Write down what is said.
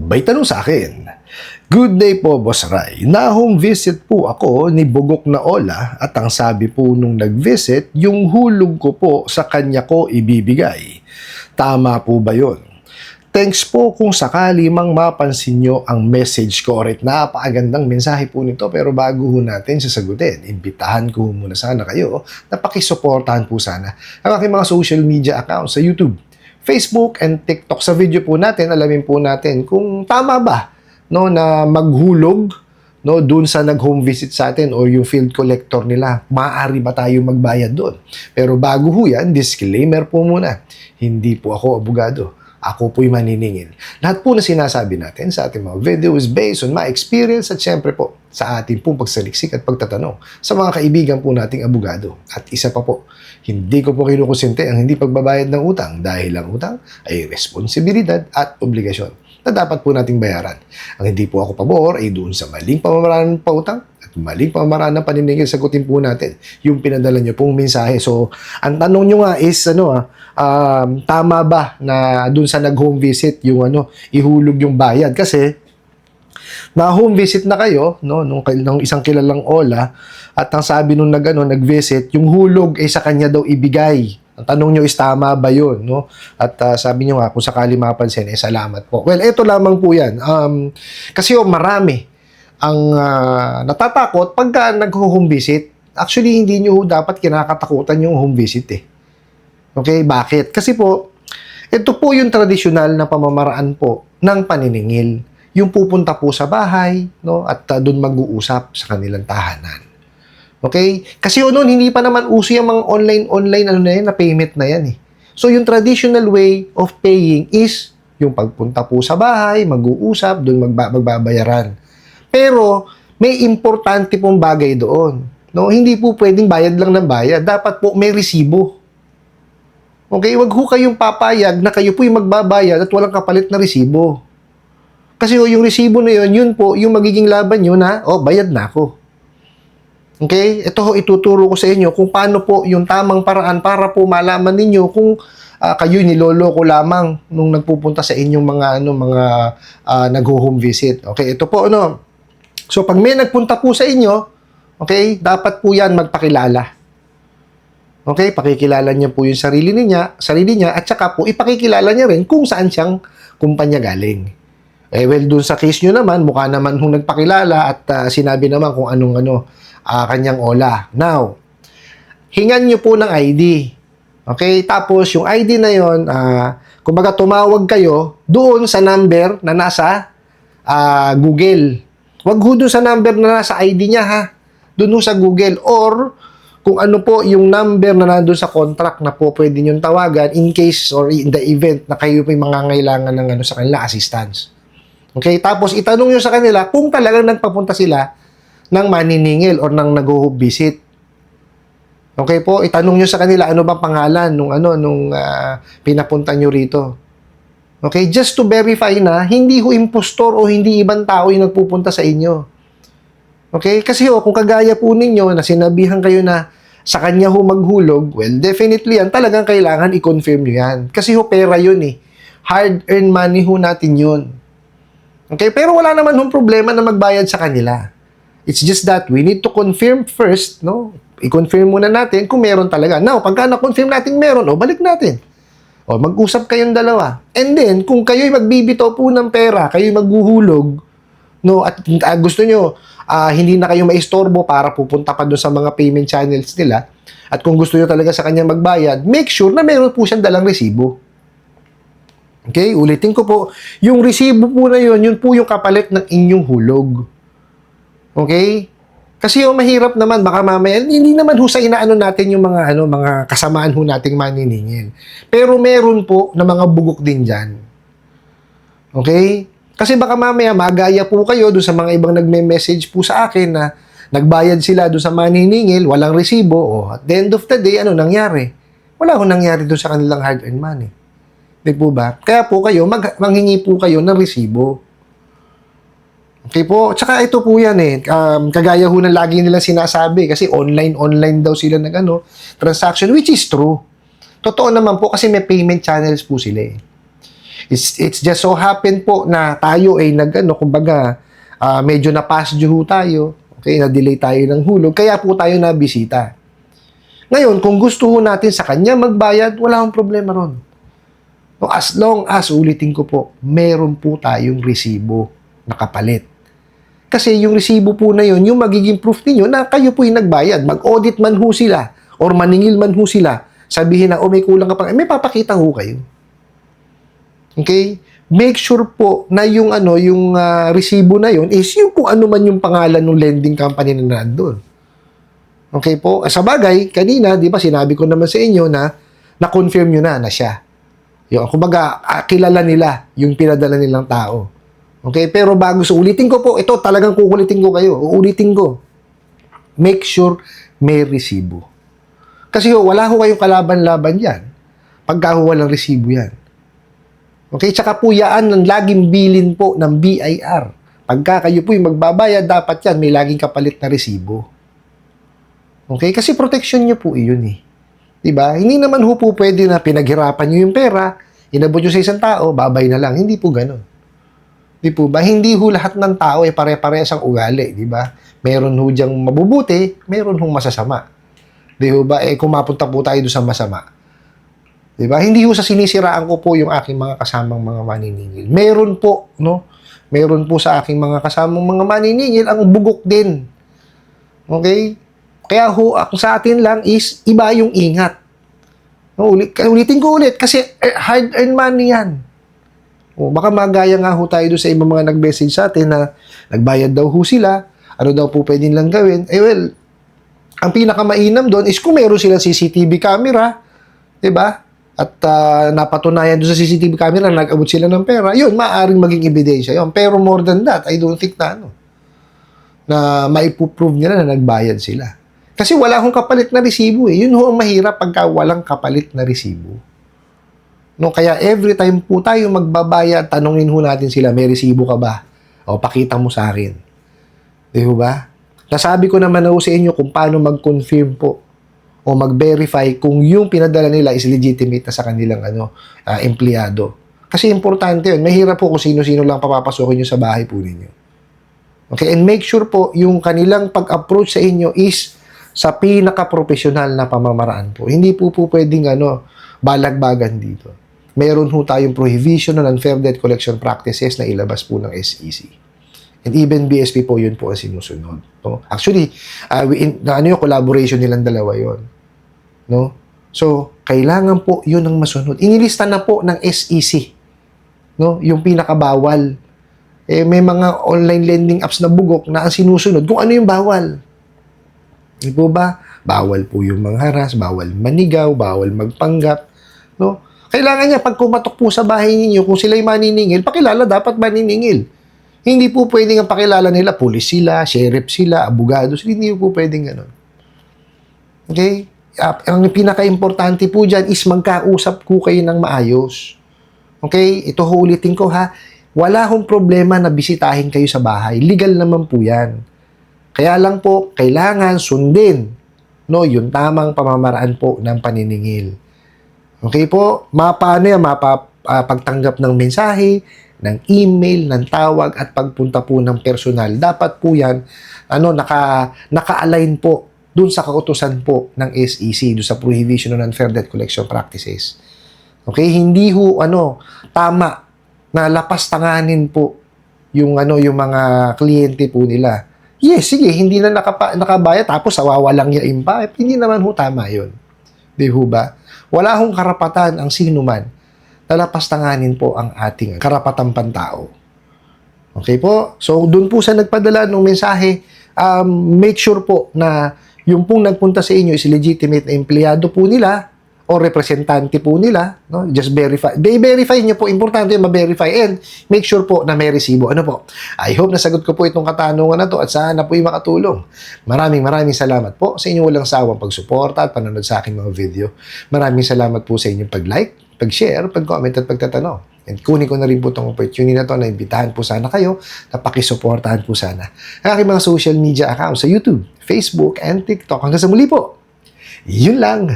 May tanong sa akin, "Good day po, Boss Ray. Na-home visit po ako ni Bugok na Ola at ang sabi po nung nag-visit, yung hulog ko po sa kanya ko ibibigay. Tama po ba yun? Thanks po kung sakali mang mapansin nyo ang message ko." Alright, napakagandang mensahe po nito, pero bago ho natin sasagutin, imbitahan ko muna sana kayo na pakisuportahan po sana ang aking mga social media accounts sa YouTube, Facebook, and TikTok. Sa video po natin, alamin po natin kung tama ba na maghulog doon sa nag-home visit sa atin o yung field collector nila. Maaari ba tayo magbayad doon? Pero bago ho yan, disclaimer po muna. Hindi po ako abogado. Ako po'y maniningil. Lahat po na sinasabi natin sa ating mga video is based on my experience at syempre po sa ating pong pagsaliksik at pagtatanong sa mga kaibigan po nating abogado. At isa pa po, hindi ko po kinukonsente ang hindi pagbabayad ng utang dahil ang utang ay responsibilidad at obligasyon na dapat po nating bayaran. Ang hindi po ako pabor ay doon sa maling pamamaraan ng pautang at maling pamamaraan ng paniningil. Sagutin po natin yung pinadala nyo pong mensahe. So, ang tanong nyo nga is, tama ba na doon sa nag-home visit yung ihulog yung bayad? Kasi, na-home visit na kayo, nung isang kilalang Ola, at ang sabi nung nag-visit, yung hulog ay sa kanya daw ibigay. Ang tanong nyo is, tama ba yun? No? At sabi nyo nga, kung sakali mapansin, salamat po. Well, ito lamang po yan. Kasi marami ang natatakot pagka nag-home visit. Actually, hindi nyo dapat kinakatakutan yung home visit eh. Okay, bakit? Kasi po, ito po yung tradisyonal na pamamaraan po ng paniningil. Yung pupunta po sa bahay, at doon mag-uusap sa kanilang tahanan. Okay? Kasi noon, hindi pa naman uso yung mga online na payment na yan eh. So, yung traditional way of paying is yung pagpunta po sa bahay, mag-uusap, doon magbabayaran. Pero, may importante pong bagay doon. No? Hindi po pwedeng bayad lang ng bayad. Dapat po may resibo. Okay? Wag ho kayong papayag na kayo po yung magbabayad at walang kapalit na resibo. Kasi yung resibo na yun po yung magiging laban nyo na, bayad na ako. Okay? Ito ituturo ko sa inyo kung paano po yung tamang paraan para po malaman ninyo kung kayo niloloko lamang nung nagpupunta sa inyong mga nag-home visit. Okay? Ito po So pag may nagpunta po sa inyo, okay, dapat po yan magpakilala. Okay? Pakikilala niya po yung sarili niya at saka po ipakikilala niya rin kung saan siyang kumpanya galing. Well, dun sa case nyo naman, mukha naman kung nagpakilala at sinabi naman kung anong kanyang Ola. Now, hingan nyo po ng ID. Okay? Tapos, yung ID na yon, kumbaga tumawag kayo doon sa number na nasa Google. Wag ho doon sa number na nasa ID niya, ha? Doon ho sa Google. Or, kung ano po yung number na nandun sa contract na po pwede nyo tawagan in case or in the event na kayo po yung mangangailangan ng sa kanila assistance. Okay? Tapos, itanong nyo sa kanila kung talagang nagpapunta sila ng maniningil or ng nag-home visit. Okay po? Itanong nyo sa kanila ano bang pangalan nung pinapunta nyo rito. Okay? Just to verify na hindi ho impostor o hindi ibang tao yung nagpupunta sa inyo. Okay? Kasi kung kagaya po ninyo na sinabihan kayo na sa kanya ho maghulog, well, definitely yan, talagang kailangan i-confirm nyo yan. Kasi ho, pera yun eh. Hard-earned money ho natin yun. Okay? Pero wala naman hong problema na magbayad sa kanila. It's just that we need to confirm first, I-confirm muna natin kung meron talaga. Now, pagka na-confirm natin meron, balik natin. Mag-usap kayong dalawa. And then, kung kayo'y magbibitaw po ng pera, kayo'y maghuhulog, at gusto nyo, hindi na kayo maistorbo para pupunta pa doon sa mga payment channels nila, at kung gusto nyo talaga sa kanya magbayad, make sure na meron po siyang dalang resibo. Okay? Ulitin ko po, yung resibo po na yun po yung kapalit ng inyong hulog. Okay? Kasi yung mahirap naman, baka mamaya, hindi naman ho sa inaano natin yung mga kasamaan ho nating maniningil. Pero meron po na mga bugok din dyan. Okay? Kasi baka mamaya, magaya po kayo doon sa mga ibang nagme-message po sa akin na nagbayad sila doon sa maniningil, walang resibo, at the end of the day, ano nangyari? Wala ho nangyari doon sa kanilang hard-earned money. Di po ba? Kaya po kayo, manghingi po kayo ng resibo. Okay po? Tsaka ito po yan kagaya ho na lagi nilang sinasabi kasi online daw sila transaction, which is true. Totoo naman po kasi may payment channels po sila It's just so happen po na tayo ay kumbaga, medyo na-past due ho tayo. Okay, na-delay tayo ng hulog. Kaya po tayo nabisita. Ngayon, kung gusto ho natin sa kanya magbayad, wala akong problema ron. So, as long as, ulitin ko po, meron po tayong resibo na kapalit. Kasi yung resibo po na yun, yung magiging proof ninyo na kayo po yung nagbayad. Mag-audit man ho sila or maningil man ho sila. Sabihin na, may kulang ka pa. May papakita ho kayo. Okay? Make sure po na yung resibo na yun is yung kung ano man yung pangalan ng lending company na nandun. Okay po? Sa bagay, kanina, di ba, sinabi ko naman sa inyo na na-confirm nyo na siya. Yung, kumbaga, kilala nila yung pinadala nilang tao. Okay? Pero bago ulitin ko po, ito talagang kukulitin ko kayo. Uulitin ko. Make sure may resibo. Kasi wala ho kayong kalaban-laban yan. Pagka walang resibo yan. Okay? Tsaka po yan ang laging bilin po ng BIR. Pagka kayo po yung magbabayad, dapat yan may laging kapalit na resibo. Okay? Kasi protection nyo po iyon eh. Diba? Hindi naman ho po pwede na pinaghirapan nyo yung pera, inabot nyo sa isang tao, babay na lang. Hindi po ganun. Di po ba? Hindi ho lahat ng tao ay pare-parehas ang ugali. Diba? Meron ho diyang mabubuti, meron hong masasama. Di ho ba? Kung mapunta po tayo doon sa masama. Diba? Hindi ho sa sinisiraan ko po yung aking mga kasamang mga maniningil. Meron po, no? Meron po sa aking mga kasamang mga maniningil ang bugok din. Okay? Kaya ho, ako sa atin lang is iba yung ingat. Ulitin ko ulit kasi hard-earned money yan. Baka magaya nga ho tayo doon sa ibang mga nag-message sa atin na nagbayad daw ho sila, ano daw po pwedeng lang gawin. Well, ang pinakamainam doon is kung meron silang CCTV camera, diba? At napatunayan doon sa CCTV camera na nag-abot sila ng pera, yun, maaaring maging ebidensya yun. Pero more than that, I don't think na maipuprove nila na nagbayad sila. Kasi wala akong kapalit na resibo eh. Yun ho ang mahirap pagka walang kapalit na resibo. No, kaya every time po tayo magbabayad, tanungin ho natin sila, may resibo ka ba? O pakita mo sa akin. Di ba? Nasabi ko naman na ho sa inyo kung paano mag-confirm po o mag-verify kung yung pinadala nila is legitimate na sa kanilang empleyado. Kasi importante yun. Mahirap po kung sino-sino lang papapasukin nyo sa bahay po ninyo. Okay? And make sure po yung kanilang pag-approach sa inyo is sa pinaka-professional na pamamaraan po. Hindi po pwedeng balagbagan dito. Meron ho tayong prohibition on unfair debt collection practices na ilabas po ng SEC. And even BSP po yun po ang sinusunod. No? Actually, yung collaboration nilang dalawa yun. No? So, kailangan po yun ang masunod. Inilista na po ng SEC. No? Yung pinakabawal. May mga online lending apps na bugok na ang sinusunod kung ano yung bawal. Di po ba? Bawal po yung mangharas, bawal manigaw, bawal magpanggap. No? Kailangan niya, pag kumatok po sa bahay ninyo, kung sila'y maniningil, pakilala dapat maniningil. Hindi po pwedeng ang pakilala nila, pulis sila, sheriff sila, abogado sila, hindi po pwedeng gano'n. Okay? Ang pinaka-importante po dyan is magkausap ko kayo ng maayos. Okay? Ito ulitin ko ha. Wala akong problema na bisitahin kayo sa bahay. Legal naman po yan. Kaya lang po, kailangan sundin yung tamang pamamaraan po ng paniningil. Okay po? Paano yan? Pagtanggap ng mensahe, ng email, ng tawag, at pagpunta po ng personal. Dapat po yan, naka-align po dun sa kautusan po ng SEC, dun sa Prohibition on Unfair Debt Collection Practices. Okay? Hindi ho, tama na lapastanganin po yung mga kliyente po nila. Yes, sige, hindi na nakabayad tapos sawawalang yain pa. Hindi naman ho tama yun. Di ho ba? Wala hong karapatan ang sino man na lapastanganin po ang ating karapatang pantao. Okay po? So, dun po sa nagpadala ng mensahe, make sure po na yung pong nagpunta sa inyo is legitimate na empleyado po nila o representante po nila, no? Just verify. Verify niyo po, importante ma-verify and make sure po na may resibo. Ano po? I hope nasagot ko po itong katanungan na to at sana po'y makatulong. Maraming salamat po sa inyong walang sawang pagsuporta at panonood sa aking mga video. Maraming salamat po sa inyong pag-like, pag-share, pag-comment at pagtatanong. And kunin ko na rin po itong opportunity na to na imbitahan po sana kayo na pakisuportahan po sana ang aking mga social media accounts sa YouTube, Facebook, and TikTok. Hanggang sa muli po. Yun lang.